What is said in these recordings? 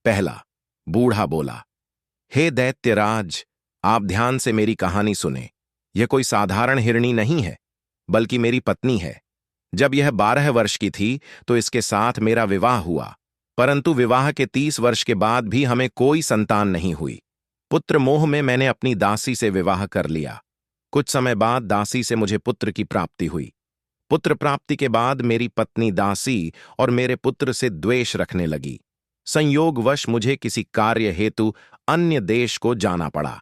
पहला। बूढ़ा बोला, हे दैत्यराज, आप ध्यान से मेरी कहानी सुने। यह कोई साधारण हिरणी नहीं है, बल्कि मेरी पत्नी है। जब यह 12 वर्ष की थी तो इसके साथ मेरा विवाह हुआ, परंतु विवाह के 30 वर्ष के बाद भी हमें कोई संतान नहीं हुई। पुत्र मोह में मैंने अपनी दासी से विवाह कर लिया। कुछ समय बाद दासी से मुझे पुत्र की प्राप्ति हुई। पुत्र प्राप्ति के बाद मेरी पत्नी दासी और मेरे पुत्र से द्वेष रखने लगी। संयोगवश मुझे किसी कार्य हेतु अन्य देश को जाना पड़ा।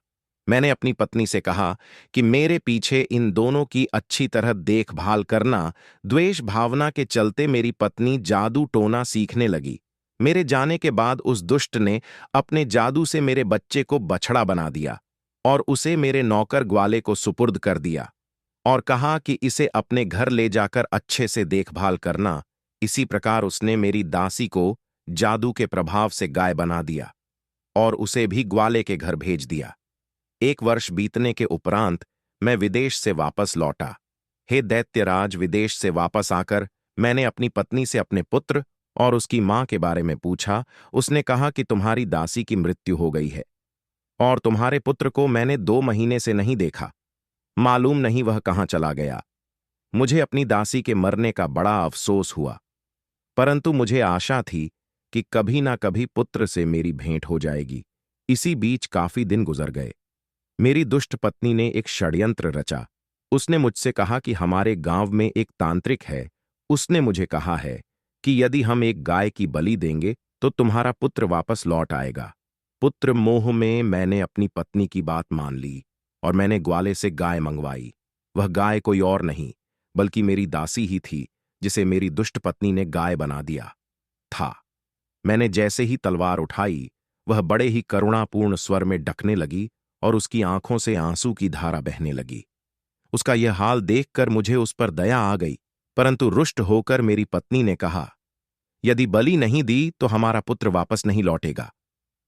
मैंने अपनी पत्नी से कहा कि मेरे पीछे इन दोनों की अच्छी तरह देखभाल करना। द्वेष भावना के चलते मेरी पत्नी जादू टोना सीखने लगी। मेरे जाने के बाद उस दुष्ट ने अपने जादू से मेरे बच्चे को बछड़ा बना दिया और उसे मेरे नौकर ग्वाले को सुपुर्द कर दिया और कहा कि इसे अपने घर ले जाकर अच्छे से देखभाल करना। इसी प्रकार उसने मेरी दासी को जादू के प्रभाव से गाय बना दिया और उसे भी ग्वाले के घर भेज दिया। 1 वर्ष बीतने के उपरांत मैं विदेश से वापस लौटा। हे दैत्यराज, विदेश से वापस आकर मैंने अपनी पत्नी से अपने पुत्र और उसकी मां के बारे में पूछा। उसने कहा कि तुम्हारी दासी की मृत्यु हो गई है और तुम्हारे पुत्र को मैंने 2 महीने से नहीं देखा। मालूम नहीं वह कहां चला गया। मुझे अपनी दासी के मरने का बड़ा अफसोस हुआ, परंतु मुझे आशा थी कि कभी ना कभी पुत्र से मेरी भेंट हो जाएगी। इसी बीच काफी दिन गुजर गए। मेरी दुष्ट पत्नी ने एक षड्यंत्र रचा। उसने मुझसे कहा कि हमारे गांव में एक तांत्रिक है। उसने मुझे कहा है कि यदि हम एक गाय की बलि देंगे तो तुम्हारा पुत्र वापस लौट आएगा। पुत्र मोह में मैंने अपनी पत्नी की बात मान ली और मैंने ग्वाले से गाय मंगवाई। वह गाय कोई और नहीं बल्कि मेरी दासी ही थी, जिसे मेरी दुष्ट पत्नी ने गाय बना दिया था। मैंने जैसे ही तलवार उठाई, वह बड़े ही करुणापूर्ण स्वर में डकने लगी और उसकी आंखों से आंसू की धारा बहने लगी। उसका यह हाल देखकर मुझे उस पर दया आ गई, परंतु रुष्ट होकर मेरी पत्नी ने कहा, यदि बलि नहीं दी तो हमारा पुत्र वापस नहीं लौटेगा।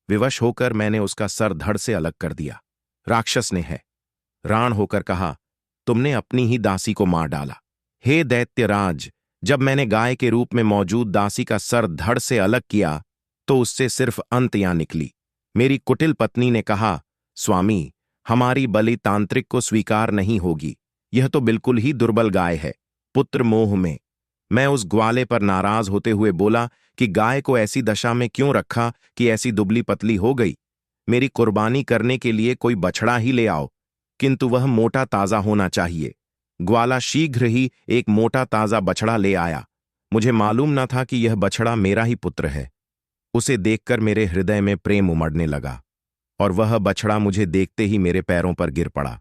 विवश होकर मैंने उसका सर धड़ से अलग कर दिया। राक्षस ने है राण होकर कहा, तुमने अपनी ही दासी को मार डाला। हे दैत्यराज, जब मैंने गाय के रूप में मौजूद दासी का सर धड़ से अलग किया तो उससे सिर्फ अंतयां निकली। मेरी कुटिल पत्नी ने कहा, स्वामी, हमारी बलि तांत्रिक को स्वीकार नहीं होगी। यह तो बिल्कुल ही दुर्बल गाय है। पुत्र मोह में मैं उस ग्वाले पर नाराज होते हुए बोला कि गाय को ऐसी दशा में क्यों रखा कि ऐसी दुबली पतली हो गई। मेरी कुर्बानी करने के लिए कोई बछड़ा ही ले आओ, किंतु वह मोटा ताजा होना चाहिए। ग्वाला शीघ्र ही एक मोटा ताजा बछड़ा ले आया। मुझे मालूम न था कि यह बछड़ा मेरा ही पुत्र है। उसे देखकर मेरे हृदय में प्रेम उमड़ने लगा और वह बछड़ा मुझे देखते ही मेरे पैरों पर गिर पड़ा।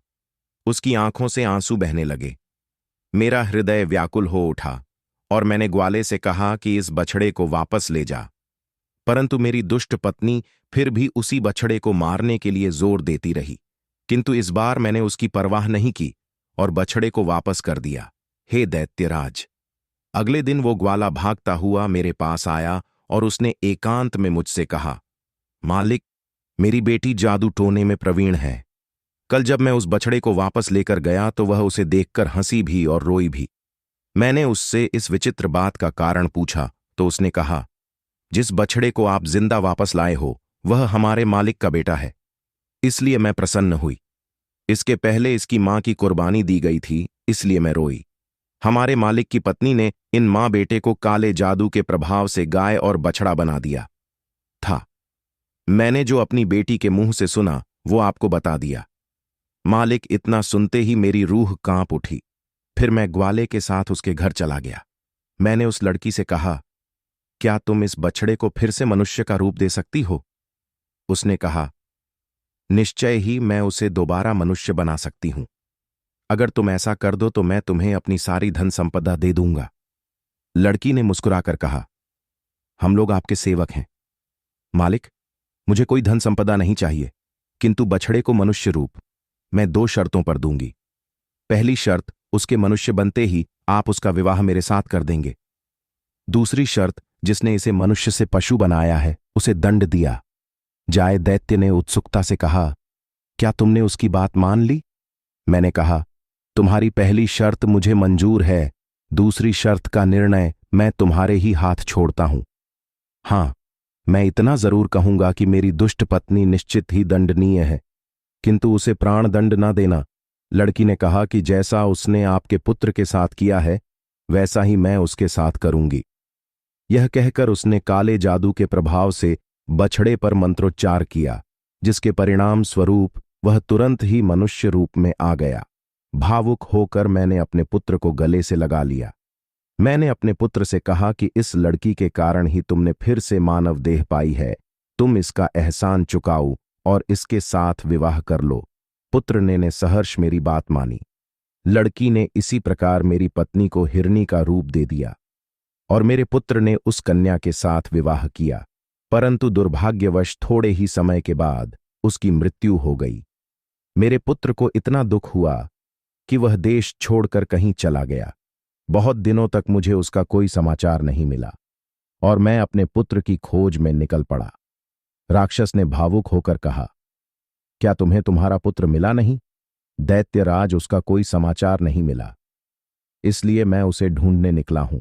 उसकी आंखों से आंसू बहने लगे। मेरा हृदय व्याकुल हो उठा और मैंने ग्वाले से कहा कि इस बछड़े को वापस ले जा, परंतु मेरी दुष्ट पत्नी फिर भी उसी बछड़े को मारने के लिए जोर देती रही। किंतु इस बार मैंने उसकी परवाह नहीं की और बछड़े को वापस कर दिया। हे दैत्यराज, अगले दिन वो ग्वाला भागता हुआ मेरे पास आया और उसने एकांत में मुझसे कहा, मालिक, मेरी बेटी जादू टोने में प्रवीण है। कल जब मैं उस बछड़े को वापस लेकर गया तो वह उसे देखकर हंसी भी और रोई भी। मैंने उससे इस विचित्र बात का कारण पूछा तो उसने कहा, जिस बछड़े को आप जिंदा वापस लाए हो वह हमारे मालिक का बेटा है, इसलिए मैं प्रसन्न हुई। इसके पहले इसकी मां की कुर्बानी दी गई थी, इसलिए मैं रोई। हमारे मालिक की पत्नी ने इन मां बेटे को काले जादू के प्रभाव से गाय और बछड़ा बना दिया था। मैंने जो अपनी बेटी के मुंह से सुना वो आपको बता दिया। मालिक, इतना सुनते ही मेरी रूह कांप उठी। फिर मैं ग्वाले के साथ उसके घर चला गया। मैंने उस लड़की से कहा, क्या तुम इस बछड़े को फिर से मनुष्य का रूप दे सकती हो? उसने कहा, निश्चय ही मैं उसे दोबारा मनुष्य बना सकती हूं। अगर तुम ऐसा कर दो तो मैं तुम्हें अपनी सारी धन संपदा दे दूंगा। लड़की ने मुस्कुराकर कहा, हम लोग आपके सेवक हैं। मालिक, मुझे कोई धन संपदा नहीं चाहिए, किंतु बछड़े को मनुष्य रूप मैं 2 शर्तों पर दूंगी। पहली शर्त, उसके मनुष्य बनते ही आप उसका विवाह मेरे साथ कर देंगे। दूसरी शर्त, जिसने इसे मनुष्य से पशु बनाया है उसे दंड दिया जाए। दैत्य ने उत्सुकता से कहा, क्या तुमने उसकी बात मान ली? मैंने कहा, तुम्हारी पहली शर्त मुझे मंजूर है, दूसरी शर्त का निर्णय मैं तुम्हारे ही हाथ छोड़ता हूं। हाँ, मैं इतना जरूर कहूंगा कि मेरी दुष्ट पत्नी निश्चित ही दंडनीय है, किंतु उसे प्राण दंड न देना। लड़की ने कहा कि जैसा उसने आपके पुत्र के साथ किया है वैसा ही मैं उसके साथ करूंगी। यह कहकर उसने काले जादू के प्रभाव से बछड़े पर मंत्रोच्चार किया, जिसके परिणाम स्वरूप वह तुरंत ही मनुष्य रूप में आ गया। भावुक होकर मैंने अपने पुत्र को गले से लगा लिया। मैंने अपने पुत्र से कहा कि इस लड़की के कारण ही तुमने फिर से मानव देह पाई है, तुम इसका एहसान चुकाओ और इसके साथ विवाह कर लो। पुत्र ने सहर्ष मेरी बात मानी। लड़की ने इसी प्रकार मेरी पत्नी को हिरनी का रूप दे दिया और मेरे पुत्र ने उस कन्या के साथ विवाह किया, परंतु दुर्भाग्यवश थोड़े ही समय के बाद उसकी मृत्यु हो गई। मेरे पुत्र को इतना दुख हुआ कि वह देश छोड़कर कहीं चला गया। बहुत दिनों तक मुझे उसका कोई समाचार नहीं मिला और मैं अपने पुत्र की खोज में निकल पड़ा। राक्षस ने भावुक होकर कहा, क्या तुम्हें तुम्हारा पुत्र मिला नहीं? दैत्यराज, उसका कोई समाचार नहीं मिला, इसलिए मैं उसे ढूंढने निकला हूं।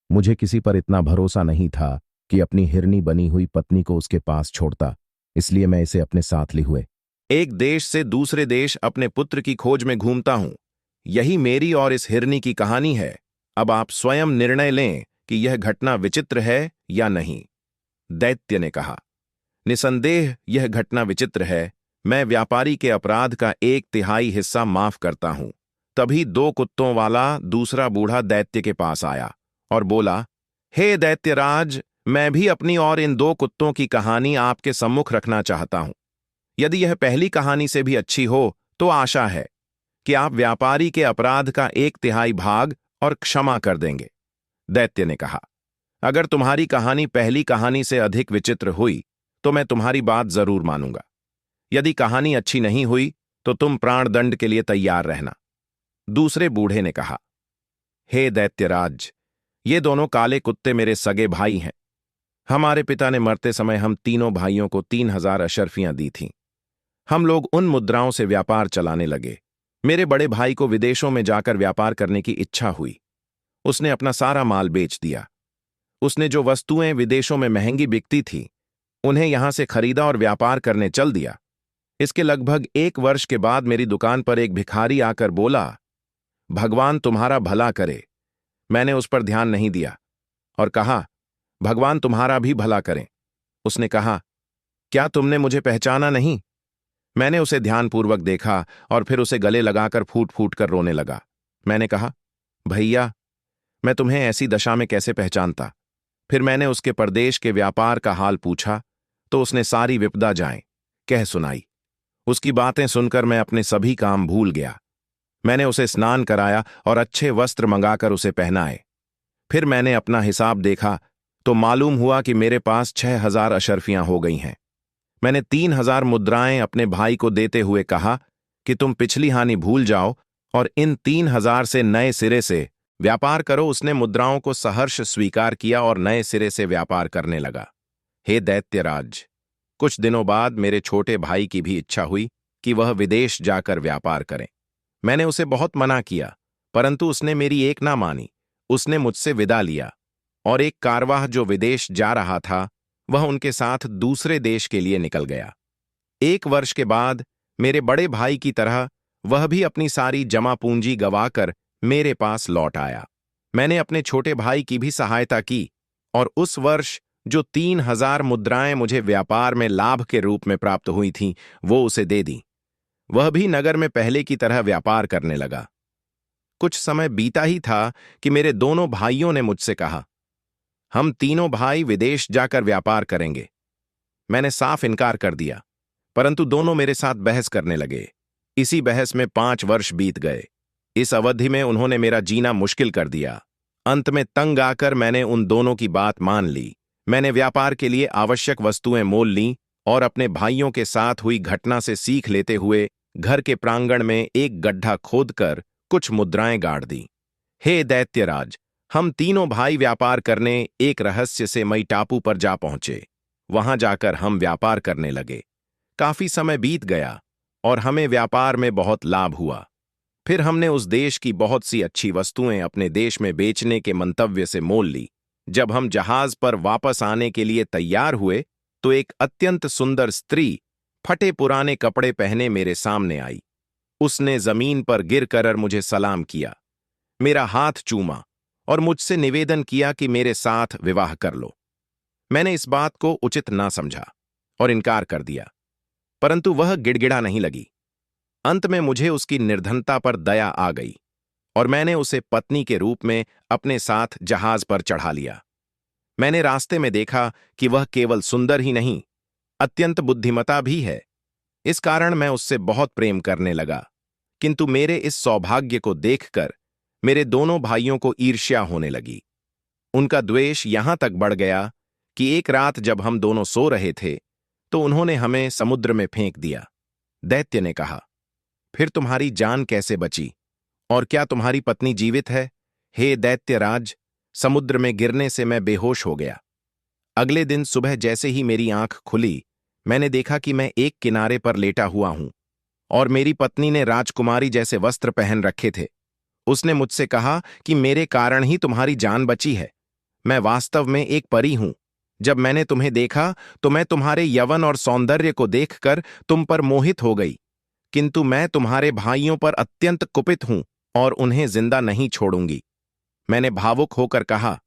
मुझे किसी पर इतना भरोसा नहीं था कि अपनी हिरनी बनी हुई पत्नी को उसके पास छोड़ता, इसलिए मैं इसे अपने साथ लिए हुए एक देश से दूसरे देश अपने पुत्र की खोज में घूमता हूं। यही मेरी और इस हिरनी की कहानी है। अब आप स्वयं निर्णय लें कि यह घटना विचित्र है या नहीं। दैत्य ने कहा, निसंदेह यह घटना विचित्र है। मैं व्यापारी के अपराध का 1/3 हिस्सा माफ करता हूं। तभी 2 कुत्तों वाला दूसरा बूढ़ा दैत्य के पास आया और बोला, हे दैत्यराज, मैं भी अपनी और इन 2 कुत्तों की कहानी आपके सम्मुख रखना चाहता हूं। यदि यह पहली कहानी से भी अच्छी हो तो आशा है कि आप व्यापारी के अपराध का 1/3 भाग और क्षमा कर देंगे। दैत्य ने कहा, अगर तुम्हारी कहानी पहली कहानी से अधिक विचित्र हुई तो मैं तुम्हारी बात जरूर मानूंगा। यदि कहानी अच्छी नहीं हुई तो तुम प्राणदंड के लिए तैयार रहना। दूसरे बूढ़े ने कहा, हे दैत्यराज, ये दोनों काले कुत्ते मेरे सगे भाई हैं। हमारे पिता ने मरते समय हम तीनों भाइयों को 3000 अशर्फियां दी थीं। हम लोग उन मुद्राओं से व्यापार चलाने लगे। मेरे बड़े भाई को विदेशों में जाकर व्यापार करने की इच्छा हुई। उसने अपना सारा माल बेच दिया। उसने जो वस्तुएं विदेशों में महंगी बिकती थीं, उन्हें यहां से खरीदा और व्यापार करने चल दिया। इसके लगभग 1 वर्ष के बाद मेरी दुकान पर एक भिखारी आकर बोला, भगवान तुम्हारा भला करे। मैंने उस पर ध्यान नहीं दिया और कहा, भगवान तुम्हारा भी भला करें। उसने कहा, क्या तुमने मुझे पहचाना नहीं? मैंने उसे ध्यानपूर्वक देखा और फिर उसे गले लगाकर फूट फूट कर रोने लगा। मैंने कहा, भैया, मैं तुम्हें ऐसी दशा में कैसे पहचानता? फिर मैंने उसके परदेश के व्यापार का हाल पूछा तो उसने सारी विपदा जाए कह सुनाई। उसकी बातें सुनकर मैं अपने सभी काम भूल गया। मैंने उसे स्नान कराया और अच्छे वस्त्र मंगाकर उसे पहनाए। फिर मैंने अपना हिसाब देखा तो मालूम हुआ कि मेरे पास 6000 अशर्फियां हो गई हैं। मैंने 3000 मुद्राएं अपने भाई को देते हुए कहा कि तुम पिछली हानि भूल जाओ और इन 3000 से नए सिरे से व्यापार करो। उसने मुद्राओं को सहर्ष स्वीकार किया और नए सिरे से व्यापार करने लगा। हे दैत्यराज, कुछ दिनों बाद मेरे छोटे भाई की भी इच्छा हुई कि वह विदेश जाकर व्यापार करें। मैंने उसे बहुत मना किया, परंतु उसने मेरी एक ना मानी। उसने मुझसे विदा लिया और एक कारवाह जो विदेश जा रहा था वह उनके साथ दूसरे देश के लिए निकल गया। 1 वर्ष के बाद मेरे बड़े भाई की तरह वह भी अपनी सारी जमा पूंजी गंवाकर मेरे पास लौट आया। मैंने अपने छोटे भाई की भी सहायता की और उस वर्ष जो 3000 मुद्राएं मुझे व्यापार में लाभ के रूप में प्राप्त हुई थीं, वो उसे दे दी। वह भी नगर में पहले की तरह व्यापार करने लगा। कुछ समय बीता ही था कि मेरे दोनों भाइयों ने मुझसे कहा, हम तीनों भाई विदेश जाकर व्यापार करेंगे। मैंने साफ इनकार कर दिया, परंतु दोनों मेरे साथ बहस करने लगे। इसी बहस में 5 वर्ष बीत गए। इस अवधि में उन्होंने मेरा जीना मुश्किल कर दिया। अंत में तंग आकर मैंने उन दोनों की बात मान ली। मैंने व्यापार के लिए आवश्यक वस्तुएं मोल लीं और अपने भाइयों के साथ हुई घटना से सीख लेते हुए घर के प्रांगण में एक गड्ढा खोदकर कुछ मुद्राएं गाड़ दी। हे दैत्यराज, हम तीनों भाई व्यापार करने एक रहस्यमयी टापू पर जा पहुंचे। वहां जाकर हम व्यापार करने लगे। काफी समय बीत गया और हमें व्यापार में बहुत लाभ हुआ। फिर हमने उस देश की बहुत सी अच्छी वस्तुएं अपने देश में बेचने के मंतव्य से मोल ली। जब हम जहाज पर वापस आने के लिए तैयार हुए तो एक अत्यंत सुंदर स्त्री फटे पुराने कपड़े पहने मेरे सामने आई। उसने जमीन पर गिरकर मुझे सलाम किया, मेरा हाथ चूमा और मुझसे निवेदन किया कि मेरे साथ विवाह कर लो। मैंने इस बात को उचित ना समझा और इनकार कर दिया, परंतु वह गिड़गिड़ा नहीं लगी। अंत में मुझे उसकी निर्धनता पर दया आ गई और मैंने उसे पत्नी के रूप में अपने साथ जहाज पर चढ़ा लिया। मैंने रास्ते में देखा कि वह केवल सुंदर ही नहीं, अत्यंत बुद्धिमता भी है। इस कारण मैं उससे बहुत प्रेम करने लगा, किंतु मेरे इस सौभाग्य को देखकर मेरे दोनों भाइयों को ईर्ष्या होने लगी। उनका द्वेष यहां तक बढ़ गया कि एक रात जब हम दोनों सो रहे थे तो उन्होंने हमें समुद्र में फेंक दिया। दैत्य ने कहा, फिर तुम्हारी जान कैसे बची और क्या तुम्हारी पत्नी जीवित है? हे दैत्यराज, समुद्र में गिरने से मैं बेहोश हो गया। अगले दिन सुबह जैसे ही मेरी आंख खुली, मैंने देखा कि मैं एक किनारे पर लेटा हुआ हूं और मेरी पत्नी ने राजकुमारी जैसे वस्त्र पहन रखे थे। उसने मुझसे कहा कि मेरे कारण ही तुम्हारी जान बची है। मैं वास्तव में एक परी हूं। जब मैंने तुम्हें देखा तो मैं तुम्हारे यवन और सौंदर्य को देखकर तुम पर मोहित हो गई, किंतु मैं तुम्हारे भाइयों पर अत्यंत कुपित हूं और उन्हें जिंदा नहीं छोड़ूंगी। मैंने भावुक होकर कहा,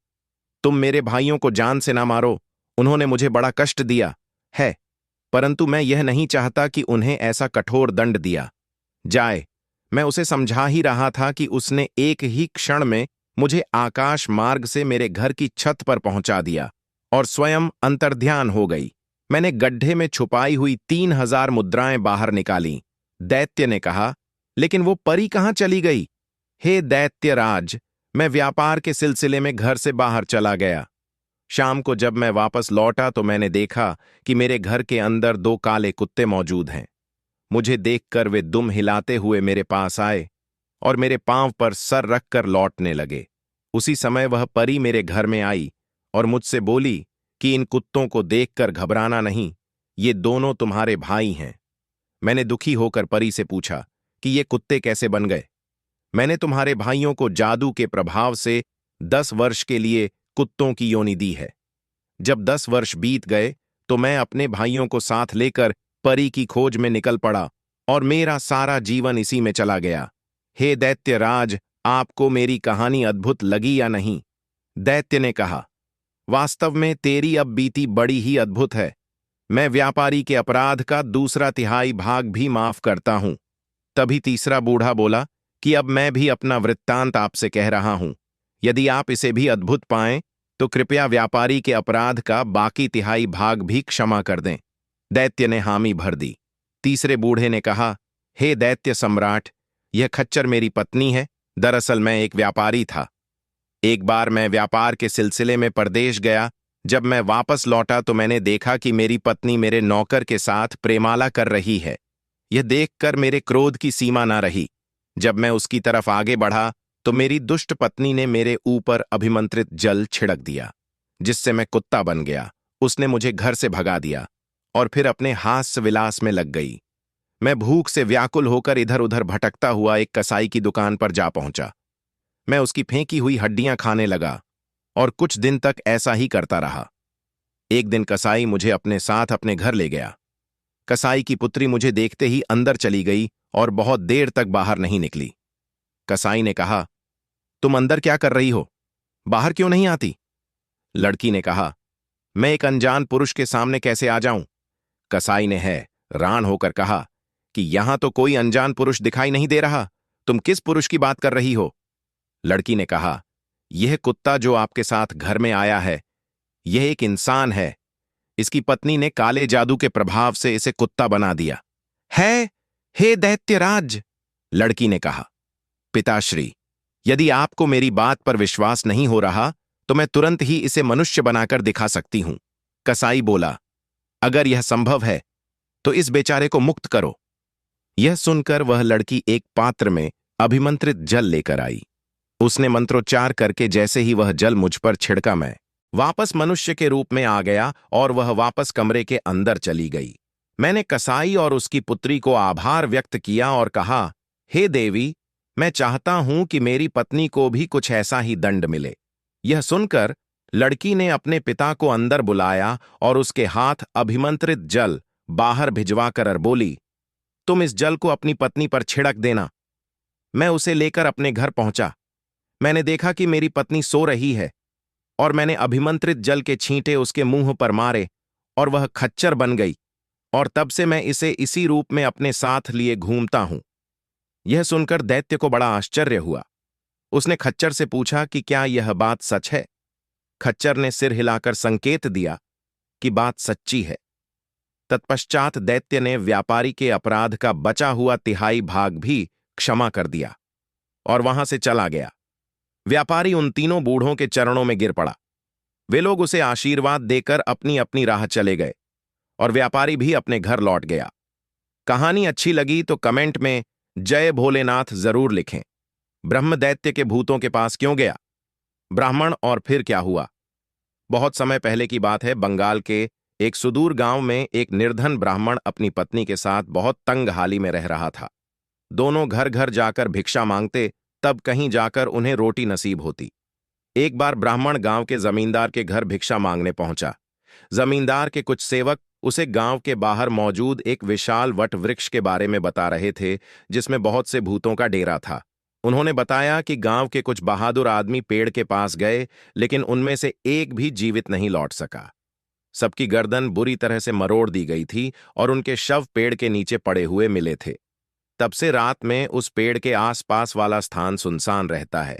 तुम मेरे भाइयों को जान से ना मारो, उन्होंने मुझे बड़ा कष्ट दिया है, परंतु मैं यह नहीं चाहता कि उन्हें ऐसा कठोर दंड दिया जाए। मैं उसे समझा ही रहा था कि उसने एक ही क्षण में मुझे आकाश मार्ग से मेरे घर की छत पर पहुंचा दिया और स्वयं अंतर्ध्यान हो गई। मैंने गड्ढे में छुपाई हुई 3000 मुद्राएं बाहर निकाली। दैत्य ने कहा, लेकिन वो परी कहां चली गई? हे दैत्यराज, मैं व्यापार के सिलसिले में घर से बाहर चला गया। शाम को जब मैं वापस लौटा तो मैंने देखा कि मेरे घर के अंदर 2 काले कुत्ते मौजूद हैं। मुझे देखकर वे दुम हिलाते हुए मेरे पास आए और मेरे पांव पर सर रखकर लौटने लगे। उसी समय वह परी मेरे घर में आई और मुझसे बोली कि इन कुत्तों को देखकर घबराना नहीं, ये दोनों तुम्हारे भाई हैं। मैंने दुखी होकर परी से पूछा कि ये कुत्ते कैसे बन गए? मैंने तुम्हारे भाइयों को जादू के प्रभाव से 10 वर्ष के लिए कुत्तों की योनि दी है। जब 10 वर्ष बीत गए तो मैं अपने भाइयों को साथ लेकर परी की खोज में निकल पड़ा और मेरा सारा जीवन इसी में चला गया। हे दैत्यराज, आपको मेरी कहानी अद्भुत लगी या नहीं? दैत्य ने कहा, वास्तव में तेरी अब बीती बड़ी ही अद्भुत है। मैं व्यापारी के अपराध का 2/3 भाग भी माफ करता हूं। तभी तीसरा बूढ़ा बोला कि अब मैं भी अपना वृत्तांत आपसे कह रहा हूं। यदि आप इसे भी अद्भुत पाएं तो कृपया व्यापारी के अपराध का बाकी 1/3 भाग भी क्षमा कर दें। दैत्य ने हामी भर दी। तीसरे बूढ़े ने कहा, हे दैत्य सम्राट, यह खच्चर मेरी पत्नी है। दरअसल मैं एक व्यापारी था। एक बार मैं व्यापार के सिलसिले में परदेश गया। जब मैं वापस लौटा तो मैंने देखा कि मेरी पत्नी मेरे नौकर के साथ प्रेमाला कर रही है। यह देखकर मेरे क्रोध की सीमा ना रही। जब मैं उसकी तरफ आगे बढ़ा तो मेरी दुष्ट पत्नी ने मेरे ऊपर अभिमंत्रित जल छिड़क दिया, जिससे मैं कुत्ता बन गया। उसने मुझे घर से भगा दिया और फिर अपने हास्य विलास में लग गई। मैं भूख से व्याकुल होकर इधर उधर भटकता हुआ एक कसाई की दुकान पर जा पहुंचा। मैं उसकी फेंकी हुई हड्डियां खाने लगा और कुछ दिन तक ऐसा ही करता रहा। एक दिन कसाई मुझे अपने साथ अपने घर ले गया। कसाई की पुत्री मुझे देखते ही अंदर चली गई और बहुत देर तक बाहर नहीं निकली। कसाई ने कहा, तुम अंदर क्या कर रही हो? बाहर क्यों नहीं आती? लड़की ने कहा, मैं एक अनजान पुरुष के सामने कैसे आ जाऊं? कसाई ने हैरान होकर कहा कि यहां तो कोई अनजान पुरुष दिखाई नहीं दे रहा। तुम किस पुरुष की बात कर रही हो? लड़की ने कहा, यह कुत्ता जो आपके साथ घर में आया है, यह एक इंसान है। इसकी पत्नी ने काले जादू के प्रभाव से इसे कुत्ता बना दिया है। हे दैत्यराज, लड़की ने कहा, पिताश्री, यदि आपको मेरी बात पर विश्वास नहीं हो रहा तो मैं तुरंत ही इसे मनुष्य बनाकर दिखा सकती हूं। कसाई बोला, अगर यह संभव है तो इस बेचारे को मुक्त करो। यह सुनकर वह लड़की एक पात्र में अभिमंत्रित जल लेकर आई। उसने मंत्रोच्चार करके जैसे ही वह जल मुझ पर छिड़का, मैं वापस मनुष्य के रूप में आ गया और वह वापस कमरे के अंदर चली गई। मैंने कसाई और उसकी पुत्री को आभार व्यक्त किया और कहा, हे देवी, मैं चाहता हूं कि मेरी पत्नी को भी कुछ ऐसा ही दंड मिले। यह सुनकर लड़की ने अपने पिता को अंदर बुलाया और उसके हाथ अभिमंत्रित जल बाहर भिजवा कर बोली, तुम इस जल को अपनी पत्नी पर छिड़क देना। मैं उसे लेकर अपने घर पहुंचा। मैंने देखा कि मेरी पत्नी सो रही है और मैंने अभिमंत्रित जल के छींटे उसके मुंह पर मारे और वह खच्चर बन गई, और तब से मैं इसे इसी रूप में अपने साथ लिए घूमता हूं। यह सुनकर दैत्य को बड़ा आश्चर्य हुआ। उसने खच्चर से पूछा कि क्या यह बात सच है। खच्चर ने सिर हिलाकर संकेत दिया कि बात सच्ची है। तत्पश्चात दैत्य ने व्यापारी के अपराध का बचा हुआ तिहाई भाग भी क्षमा कर दिया और वहां से चला गया। व्यापारी उन तीनों बूढ़ों के चरणों में गिर पड़ा। वे लोग उसे आशीर्वाद देकर अपनी अपनी राह चले गए और व्यापारी भी अपने घर लौट गया। कहानी अच्छी लगी तो कमेंट में जय भोलेनाथ जरूर लिखें। ब्रह्म दैत्य के भूतों के पास क्यों गया? ब्राह्मण और फिर क्या हुआ? बहुत समय पहले की बात है। बंगाल के एक सुदूर गांव में एक निर्धन ब्राह्मण अपनी पत्नी के साथ बहुत तंग हाली में रह रहा था। दोनों घर घर जाकर भिक्षा मांगते, तब कहीं जाकर उन्हें रोटी नसीब होती। एक बार ब्राह्मण गांव के जमींदार के घर भिक्षा मांगने पहुंचा। जमींदार के कुछ सेवक उसे गांव के बाहर मौजूद एक विशाल वट वृक्ष के बारे में बता रहे थे, जिसमें बहुत से भूतों का डेरा था। उन्होंने बताया कि गांव के कुछ बहादुर आदमी पेड़ के पास गए, लेकिन उनमें से एक भी जीवित नहीं लौट सका। सबकी गर्दन बुरी तरह से मरोड़ दी गई थी और उनके शव पेड़ के नीचे पड़े हुए मिले थे। तब से रात में उस पेड़ के आसपास वाला स्थान सुनसान रहता है।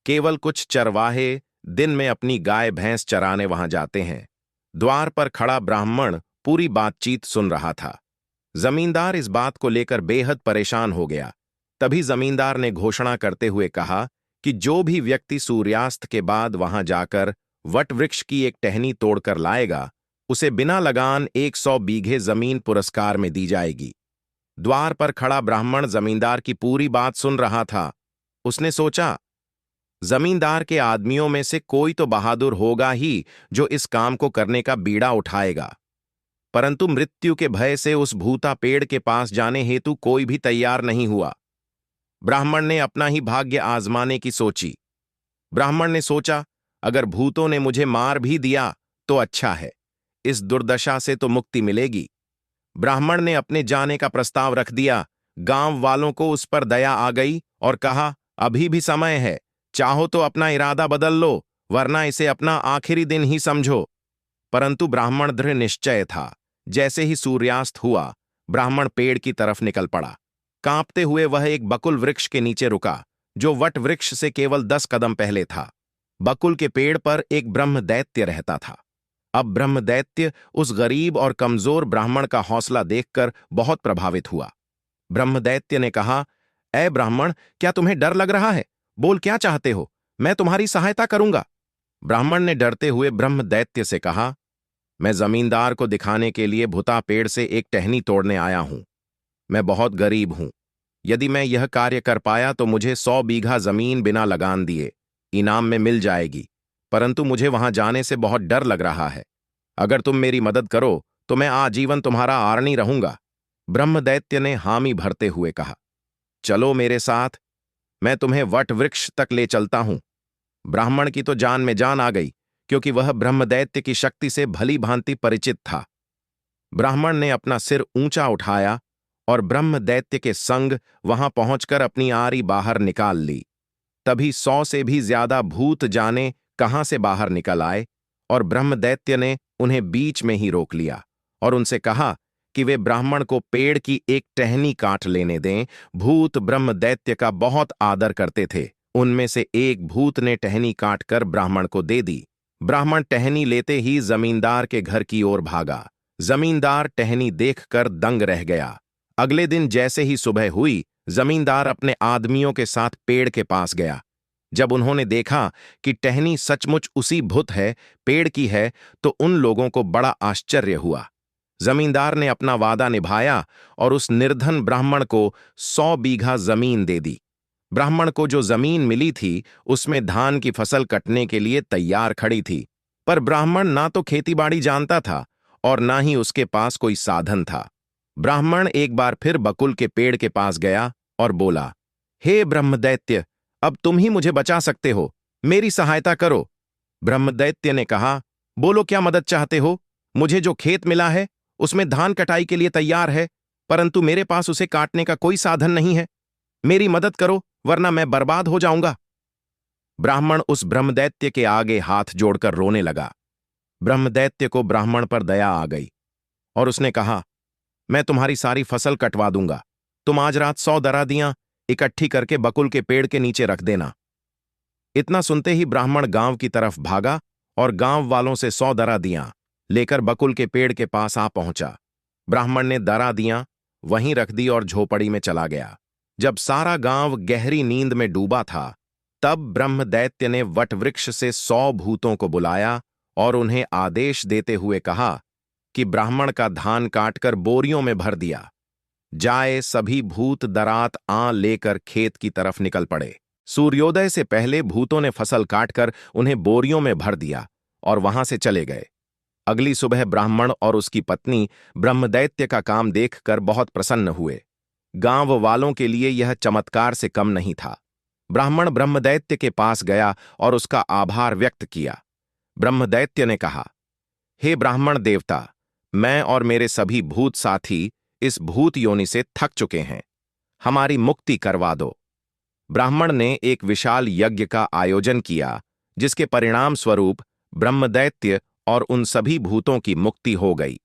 केवल कुछ चरवाहे दिन में अपनी गाय भैंस चराने वहां जाते हैं। द्वार पर खड़ा ब्राह्मण पूरी बातचीत सुन रहा था। जमींदार इस बात को लेकर बेहद परेशान हो गया। तभी जमींदार ने घोषणा करते हुए कहा कि जो भी व्यक्ति सूर्यास्त के बाद वहां जाकर वट वृक्ष की एक टहनी तोड़कर लाएगा, उसे बिना लगान 100 बीघे जमीन पुरस्कार में दी जाएगी। द्वार पर खड़ा ब्राह्मण जमींदार की पूरी बात सुन रहा था। उसने सोचा, जमींदार के आदमियों में से कोई तो बहादुर होगा ही जो इस काम को करने का बीड़ा उठाएगा। परंतु मृत्यु के भय से उस भूता पेड़ के पास जाने हेतु कोई भी तैयार नहीं हुआ। ब्राह्मण ने अपना ही भाग्य आजमाने की सोची। ब्राह्मण ने सोचा, अगर भूतों ने मुझे मार भी दिया तो अच्छा है, इस दुर्दशा से तो मुक्ति मिलेगी। ब्राह्मण ने अपने जाने का प्रस्ताव रख दिया। गांव वालों को उस पर दया आ गई और कहा, अभी भी समय है, चाहो तो अपना इरादा बदल लो, वरना इसे अपना आखिरी दिन ही समझो। परंतु ब्राह्मण दृढ़ निश्चय था। जैसे ही सूर्यास्त हुआ, ब्राह्मण पेड़ की तरफ निकल पड़ा। कांपते हुए वह एक बकुल वृक्ष के नीचे रुका, जो वट वृक्ष से केवल 10 कदम पहले था। बकुल के पेड़ पर एक ब्रह्म दैत्य रहता था। अब ब्रह्म दैत्य उस गरीब और कमजोर ब्राह्मण का हौसला देखकर बहुत प्रभावित हुआ। ब्रह्म दैत्य ने कहा, ऐ ब्राह्मण, क्या तुम्हें डर लग रहा है? बोल, क्या चाहते हो? मैं तुम्हारी सहायता करूंगा। ब्राह्मण ने डरते हुए ब्रह्म दैत्य से कहा, मैं जमींदार को दिखाने के लिए भुता पेड़ से एक टहनी तोड़ने आया हूं। मैं बहुत गरीब हूं। यदि मैं यह कार्य कर पाया तो मुझे 100 बीघा जमीन बिना लगान दिए इनाम में मिल जाएगी, परंतु मुझे वहां जाने से बहुत डर लग रहा है। अगर तुम मेरी मदद करो तो मैं आजीवन तुम्हारा आरणी रहूंगा। ब्रह्म दैत्य ने हामी भरते हुए कहा, चलो मेरे साथ, मैं तुम्हें वट वृक्ष तक ले चलता हूं। ब्राह्मण की तो जान में जान आ गई, क्योंकि वह ब्रह्म दैत्य की शक्ति से भली भांति परिचित था। ब्राह्मण ने अपना सिर ऊंचा उठाया और ब्रह्म दैत्य के संग वहां पहुंचकर अपनी आरी बाहर निकाल ली। तभी 100 से भी ज्यादा भूत जाने कहां से बाहर निकल आए और ब्रह्म दैत्य ने उन्हें बीच में ही रोक लिया और उनसे कहा कि वे ब्राह्मण को पेड़ की एक टहनी काट लेने दें। भूत ब्रह्म दैत्य का बहुत आदर करते थे। उनमें से एक भूत ने टहनी काटकर ब्राह्मण को दे दी। ब्राह्मण टहनी लेते ही जमींदार के घर की ओर भागा। जमींदार टहनी देखकर दंग रह गया। अगले दिन जैसे ही सुबह हुई, जमींदार अपने आदमियों के साथ पेड़ के पास गया। जब उन्होंने देखा कि टहनी सचमुच उसी भूत है, पेड़ की है, तो उन लोगों को बड़ा आश्चर्य हुआ। जमींदार ने अपना वादा निभाया और उस निर्धन ब्राह्मण को 100 बीघा जमीन दे दी। ब्राह्मण को जो जमीन मिली थी, उसमें धान की फसल कटने के लिए तैयार खड़ी थी, पर ब्राह्मण ना तो खेतीबाड़ी जानता था और ना ही उसके पास कोई साधन था। ब्राह्मण एक बार फिर बकुल के पेड़ के पास गया और बोला, हे ब्रह्मदैत्य, अब तुम ही मुझे बचा सकते हो, मेरी सहायता करो। ब्रह्मदैत्य ने कहा, बोलो क्या मदद चाहते हो। मुझे जो खेत मिला है उसमें धान कटाई के लिए तैयार है, परंतु मेरे पास उसे काटने का कोई साधन नहीं है। मेरी मदद करो, वरना मैं बर्बाद हो जाऊंगा। ब्राह्मण उस ब्रह्मदैत्य के आगे हाथ जोड़कर रोने लगा। ब्रह्मदैत्य को ब्राह्मण पर दया आ गई और उसने कहा, मैं तुम्हारी सारी फसल कटवा दूंगा। तुम आज रात 100 दरादियां इकट्ठी करके बकुल के पेड़ के नीचे रख देना। इतना सुनते ही ब्राह्मण गांव की तरफ भागा और गांव वालों से 100 दरादियां लेकर बकुल के पेड़ के पास आ पहुंचा। ब्राह्मण ने दरादियां वहीं रख दी और झोपड़ी में चला गया। जब सारा गांव गहरी नींद में डूबा था, तब ब्रह्मदैत्य ने वटवृक्ष से 100 भूतों को बुलाया और उन्हें आदेश देते हुए कहा कि ब्राह्मण का धान काटकर बोरियों में भर दिया जाए। सभी भूत दरात लेकर खेत की तरफ निकल पड़े। सूर्योदय से पहले भूतों ने फसल काटकर उन्हें बोरियों में भर दिया और वहां से चले गए। अगली सुबह ब्राह्मण और उसकी पत्नी ब्रह्मदैत्य का काम देखकर बहुत प्रसन्न हुए। गांव वालों के लिए यह चमत्कार से कम नहीं था। ब्राह्मण ब्रह्मदैत्य के पास गया और उसका आभार व्यक्त किया। ब्रह्मदैत्य ने कहा, हे ब्राह्मण देवता, मैं और मेरे सभी भूत साथी इस भूत योनि से थक चुके हैं, हमारी मुक्ति करवा दो। ब्राह्मण ने एक विशाल यज्ञ का आयोजन किया, जिसके परिणाम स्वरूप ब्रह्मदैत्य और उन सभी भूतों की मुक्ति हो गई।